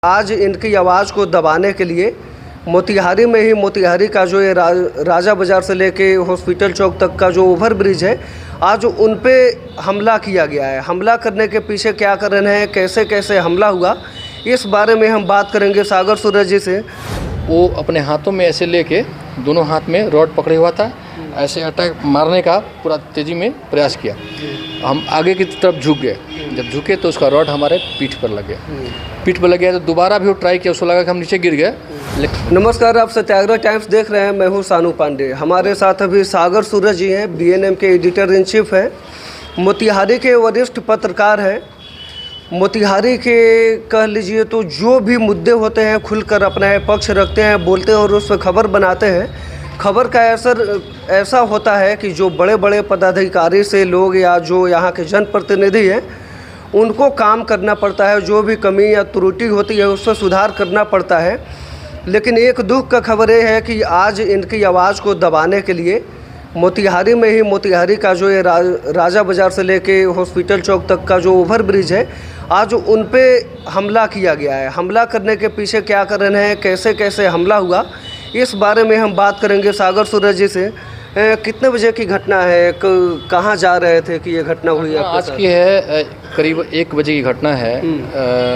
आज इनकी आवाज़ को दबाने के लिए मोतिहारी में ही मोतिहारी का जो ये राजा बाज़ार से लेके हॉस्पिटल चौक तक का जो ओवर ब्रिज है, आज उन पे हमला किया गया है। हमला करने के पीछे क्या कारण है, कैसे कैसे हमला हुआ, इस बारे में हम बात करेंगे सागर सूरज जी से। वो अपने हाथों में ऐसे लेके दोनों हाथ में रॉड पकड़े हुआ था, ऐसे अटैक मारने का पूरा तेज़ी में प्रयास किया। हम आगे की तरफ झुक गए, जब झुके तो उसका रॉड हमारे पीठ पर लग गया। पीठ पर लग गया तो दोबारा भी वो ट्राई किया, उसको लगा कि हम नीचे गिर गए। नमस्कार, आप सत्याग्रह टाइम्स देख रहे हैं। मैं हूं सानू पांडे। हमारे साथ अभी सागर सूरज जी हैं, बीएनएम के एडिटर इन चीफ हैं, मोतिहारी के वरिष्ठ पत्रकार हैं। मोतिहारी के कह लीजिए तो जो भी मुद्दे होते हैं खुलकर अपना पक्ष रखते हैं, बोलते हैं और उस पर खबर बनाते हैं। खबर का असर ऐसा होता है कि जो बड़े बड़े पदाधिकारी से लोग या जो यहाँ के जनप्रतिनिधि हैं उनको काम करना पड़ता है, जो भी कमी या त्रुटि होती है उससे सुधार करना पड़ता है। लेकिन एक दुख का खबर ये है कि आज इनकी आवाज़ को दबाने के लिए मोतिहारी में ही मोतिहारी का जो ये राजा बाज़ार से लेके हॉस्पिटल चौक तक का जो ओवर ब्रिज है, आज उन पे हमला किया गया है। हमला करने के पीछे क्या कारण है, कैसे कैसे हमला हुआ, इस बारे में हम बात करेंगे सागर सूरज जी से। कितने बजे की घटना है, कहाँ जा रहे थे कि ये घटना हुई? आज की है करीब 1 बजे की घटना है।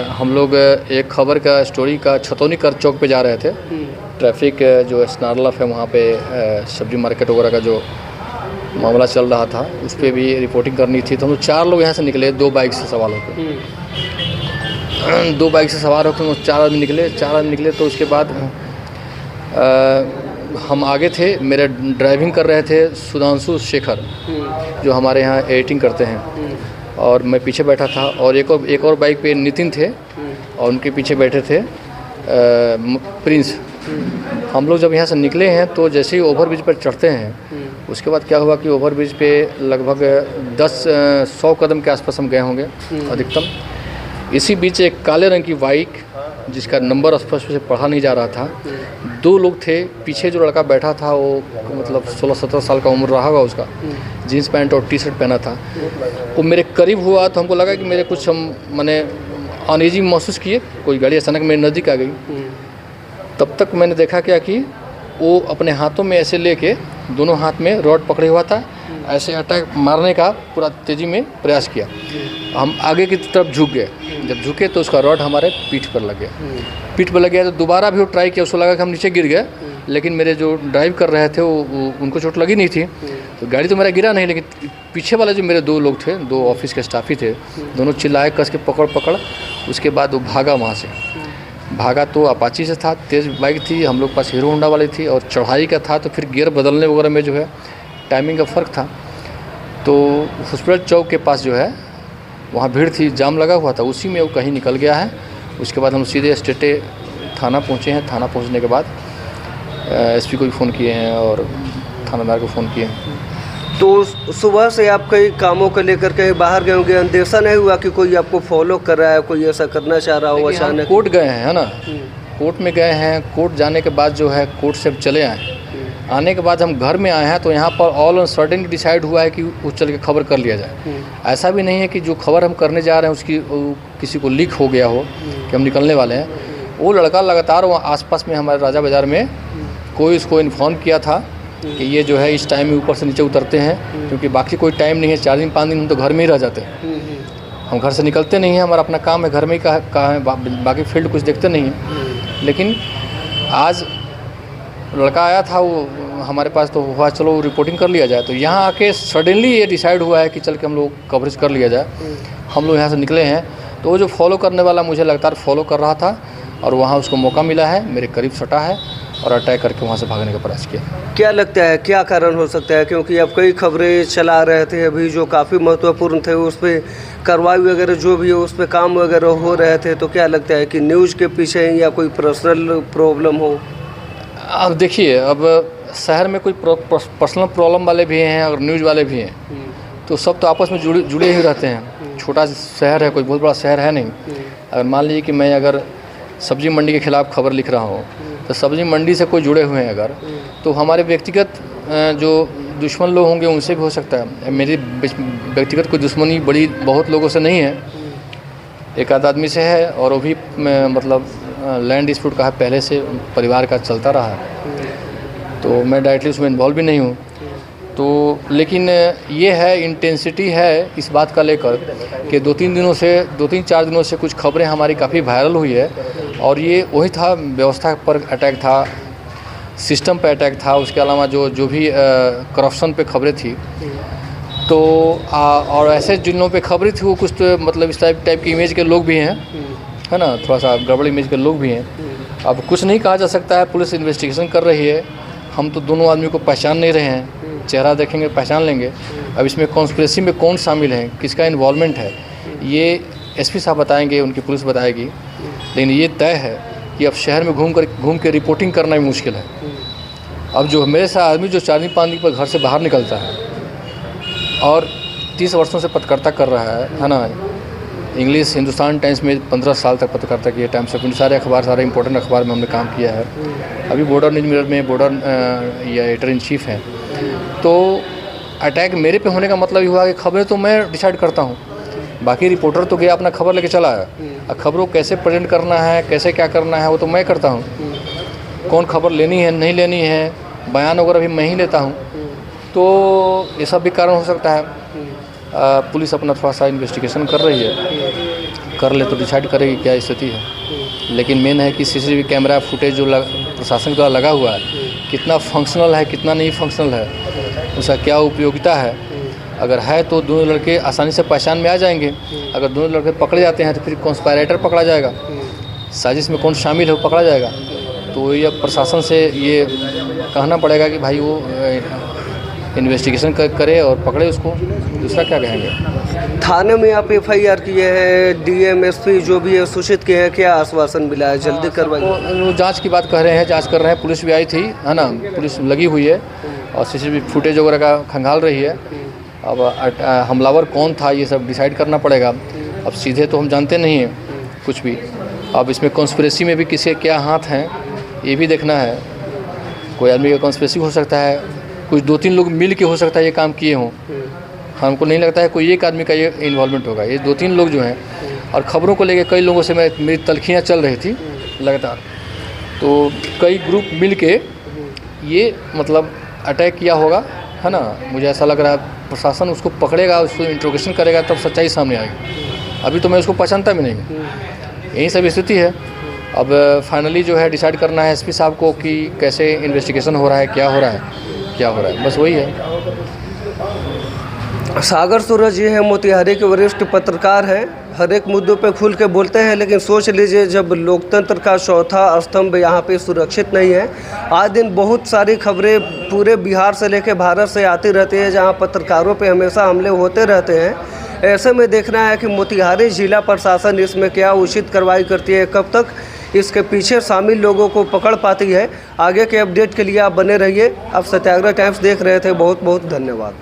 हम लोग एक खबर का स्टोरी का छतौनी कर चौक पे जा रहे थे। ट्रैफिक जो स्नारलफ है वहाँ पे सब्जी मार्केट वगैरह का जो मामला चल रहा था उस पर भी रिपोर्टिंग करनी थी। तो हम लोग 4 लोग यहाँ से निकले, 2 बाइक से सवार होकर। 2 बाइक से सवार होकर 4 आदमी निकले। तो उसके बाद हम आगे थे, मेरे ड्राइविंग कर रहे थे सुधांशु शेखर, जो हमारे यहाँ एडिटिंग करते हैं, और मैं पीछे बैठा था। और एक और बाइक पे नितिन थे और उनके पीछे बैठे थे प्रिंस। हम लोग जब यहाँ से निकले हैं तो जैसे ही ओवरब्रिज पर चढ़ते हैं, उसके बाद क्या हुआ कि ओवरब्रिज पे लगभग 100 कदम के आसपास हम गए होंगे अधिकतम। इसी बीच एक काले रंग की बाइक, जिसका नंबर स्पष्ट से पढ़ा नहीं जा रहा था, 2 लोग थे। पीछे जो लड़का बैठा था वो मतलब 16-17 साल का उम्र रहा होगा उसका, जीन्स पैंट और टी शर्ट पहना था। वो मेरे करीब हुआ तो हमको लगा कि मेरे कुछ मैंने अनईजी महसूस किए, कोई गाड़ी अचानक मेरे नज़दीक आ गई। तब तक मैंने देखा क्या कि वो अपने हाथों में ऐसे लेके दोनों हाथ में रॉड पकड़े हुआ था, ऐसे अटैक मारने का पूरा तेज़ी में प्रयास किया। हम आगे की तरफ झुक गए, जब झुके तो उसका रॉड हमारे पीठ पर लग गया। पीठ पर लग गया तो दोबारा भी वो ट्राई किया, उसको लगा कि हम नीचे गिर गए। लेकिन मेरे जो ड्राइव कर रहे थे वो उनको चोट लगी नहीं थी, तो गाड़ी तो मेरा गिरा नहीं। लेकिन पीछे वाले जो मेरे 2 लोग थे, 2 ऑफिस के स्टाफ ही थे, दोनों चिल्लाए कस के पकड़। उसके बाद वो भागा, वहाँ से भागा तो अपाची से था, तेज़ बाइक थी, हम लोग पास हीरो होंडा वाली थी, और चढ़ाई का था तो फिर गियर बदलने वगैरह में जो है टाइमिंग का फ़र्क था। तो हॉस्पिटल चौक के पास जो है वहाँ भीड़ थी, जाम लगा हुआ था, उसी में वो कहीं निकल गया है। उसके बाद हम सीधे स्टेटे थाना पहुँचे हैं। थाना पहुँचने के बाद एसपी को भी फ़ोन किए हैं और थानेदार को फ़ोन किए हैं। तो सुबह से आप कई कामों को लेकर कहीं बाहर गए होंगे, अंदेशा नहीं हुआ कि कोई आपको फॉलो कर रहा है, कोई ऐसा करना चाह रहा हो अचानक? कोर्ट गए हैं, है ना, कोर्ट में गए हैं। कोर्ट जाने के बाद जो है कोर्ट से चले आए। आने के बाद हम घर में आए हैं तो यहाँ पर ऑल ऑन सर्टेन डिसाइड हुआ है कि उस चल के खबर कर लिया जाए। ऐसा भी नहीं है कि जो खबर हम करने जा रहे हैं उसकी किसी को लीक हो गया हो कि हम निकलने वाले हैं। वो लड़का लगातार वहाँ आसपास में हमारे राजा बाज़ार में कोई उसको इन्फॉर्म किया था कि ये जो है इस टाइम में ऊपर से नीचे उतरते हैं, क्योंकि बाकी कोई टाइम नहीं है। 4 दिन 5 दिन हम तो घर में ही रह जाते हैं, हम घर से निकलते नहीं हैं, हमारा अपना काम है, घर में ही कहाँ है, बाकी फील्ड कुछ देखते नहीं हैं। लेकिन आज लड़का आया था वो हमारे पास, तो हुआ चलो रिपोर्टिंग कर लिया जाए। तो यहाँ आके सडनली ये डिसाइड हुआ है कि चल के हम लोग कवरेज कर लिया जाए। हम लोग यहाँ से निकले हैं तो वो जो फॉलो करने वाला मुझे लगातार फॉलो कर रहा था, और वहाँ उसको मौका मिला है, मेरे करीब सटा है और अटैक करके वहाँ से भागने का प्रयास किया। क्या लगता है क्या कारण हो सकता है? क्योंकि अब कई खबरें चला रहे थे अभी जो काफ़ी महत्वपूर्ण थे, उस पर कार्रवाई वगैरह जो भी है उस पर काम वगैरह हो रहे थे, तो क्या लगता है कि न्यूज़ के पीछे या कोई पर्सनल प्रॉब्लम हो? अब देखिए, अब शहर में कोई पर्सनल प्रॉब्लम वाले भी हैं और न्यूज़ वाले भी हैं, तो सब तो आपस में जुड़े ही रहते हैं। छोटा शहर है, कोई बहुत बड़ा शहर है नहीं। अगर मान लीजिए कि मैं अगर सब्जी मंडी के खिलाफ खबर लिख रहा हूँ, तो सब्जी मंडी से कोई जुड़े हुए हैं अगर, तो हमारे व्यक्तिगत जो दुश्मन लोग होंगे उनसे भी हो सकता है। मेरी व्यक्तिगत कोई दुश्मनी बहुत लोगों से नहीं है, एक आध आदमी से है, और वो भी मतलब लैंड डिस्प्यूट का है, पहले से परिवार का चलता रहा है, तो मैं डायरेक्टली उसमें इन्वॉल्व भी नहीं हूँ। तो लेकिन ये है, इंटेंसिटी है इस बात का लेकर कि 2-3-4 दिनों से कुछ खबरें हमारी काफ़ी वायरल हुई है, और ये वही था, व्यवस्था पर अटैक था, सिस्टम पे अटैक था, उसके अलावा जो भी करप्शन पे खबरें थी। तो और ऐसे जिन लोगों पे खबरें थी वो कुछ तो मतलब इस टाइप की इमेज के लोग भी हैं, है ना, थोड़ा सा गड़बड़ इमेज के लोग भी हैं। अब कुछ नहीं कहा जा सकता है, पुलिस इन्वेस्टिगेशन कर रही है। हम तो दोनों आदमी को पहचान नहीं रहे हैं, चेहरा देखेंगे पहचान लेंगे। अब इसमें कॉन्स्पिरेसी में कौन शामिल है, किसका इन्वॉल्वमेंट है, ये एसपी साहब बताएंगे, उनकी पुलिस बताएगी। लेकिन ये तय है कि अब शहर में घूम के रिपोर्टिंग करना भी मुश्किल है। अब जो मेरे साथ आदमी जो 4 दिन 5 दिन पर घर से बाहर निकलता है और 30 वर्षों से पत्रकारिता कर रहा है ना, इंग्लिश हिंदुस्तान टाइम्स में 15 साल तक पत्रकारिता की है, टाइम्स ऑफ सारे अखबार, सारे इंपॉर्टेंट अखबार में हमने काम किया है। अभी बॉर्डर न्यूज़ मिरर में या एडिटर इन चीफ हैं। तो अटैक मेरे पे होने का मतलब ये हुआ कि खबरें तो मैं डिसाइड करता हूँ, बाकी रिपोर्टर तो गया अपना खबर लेके चला है। अब खबरों कैसे प्रेजेंट करना है, कैसे क्या करना है, वो तो मैं करता हूँ। कौन खबर लेनी है नहीं लेनी है, बयान वगैरह भी मैं ही लेता हूँ। तो ये सब भी कारण हो सकता है। पुलिस अपना थोड़ा सा इन्वेस्टिगेशन कर रही है, कर ले तो डिसाइड करेगी क्या स्थिति है। लेकिन मेन है कि सीसीटीवी कैमरा फुटेज जो प्रशासन द्वारा लगा हुआ है, कितना फंक्शनल है, कितना नहीं फंक्शनल है, उसका क्या उपयोगिता है। अगर है तो दोनों लड़के आसानी से पहचान में आ जाएंगे। अगर दोनों लड़के पकड़े जाते हैं तो फिर कॉन्स्पायरेटर पकड़ा जाएगा, साजिश में कौन शामिल है वो पकड़ा जाएगा। तो ये प्रशासन से ये कहना पड़ेगा कि भाई वो इन्वेस्टिगेशन करे और पकड़े उसको, दूसरा क्या कहेंगे। थाने में आप एफआईआर किए हैं, डीएम एसपी जो भी है सूचित किए हैं, क्या आश्वासन मिला है, जल्दी करवाइए। वो जांच की बात कह रहे हैं, जांच कर रहे हैं, पुलिस भी आई थी, है ना, पुलिस लगी हुई है और सीसीटीवी फुटेज वगैरह का खंगाल रही है। अब हमलावर कौन था ये सब डिसाइड करना पड़ेगा। अब सीधे तो हम जानते नहीं हैं कुछ भी। अब इसमें कॉन्स्पिरेसी में भी किसी क्या हाथ हैं ये भी देखना है। कोई आदमी का कॉन्स्पिरेसी हो सकता है, कुछ 2-3 लोग मिल के हो सकता है ये काम किए हों। हमको नहीं लगता है कोई एक आदमी का ये इन्वॉल्वमेंट होगा। ये 2-3 लोग जो हैं, और ख़बरों को लेके कई लोगों से मेरी तलखियाँ चल रही थी लगातार। तो कई ग्रुप मिल के ये मतलब अटैक किया होगा, है ना। मुझे ऐसा लग रहा है प्रशासन उसको पकड़ेगा, उसको इंट्रोगेशन करेगा, तब सच्चाई सामने आएगी। अभी तो मैं उसको पहचानता भी नहीं। यही सब स्थिति है। अब फाइनली जो है डिसाइड करना है एसपी साहब को कि कैसे इन्वेस्टिगेशन हो रहा है, क्या हो रहा है, बस वही है। सागर सूरज जी हैं, मोतिहारी के वरिष्ठ पत्रकार हैं, हर एक मुद्दों पे खुल के बोलते हैं। लेकिन सोच लीजिए, जब लोकतंत्र का चौथा स्तंभ यहाँ पे सुरक्षित नहीं है, आज दिन बहुत सारी खबरें पूरे बिहार से लेकर भारत से आती रहती है, जहाँ पत्रकारों पे हमेशा हमले होते रहते हैं। ऐसे में देखना है कि मोतिहारी जिला प्रशासन इसमें क्या उचित कार्रवाई करती है, कब तक इसके पीछे शामिल लोगों को पकड़ पाती है। आगे के अपडेट के लिए आप बने रहिए। आप सत्याग्रह टाइम्स देख रहे थे। बहुत बहुत धन्यवाद।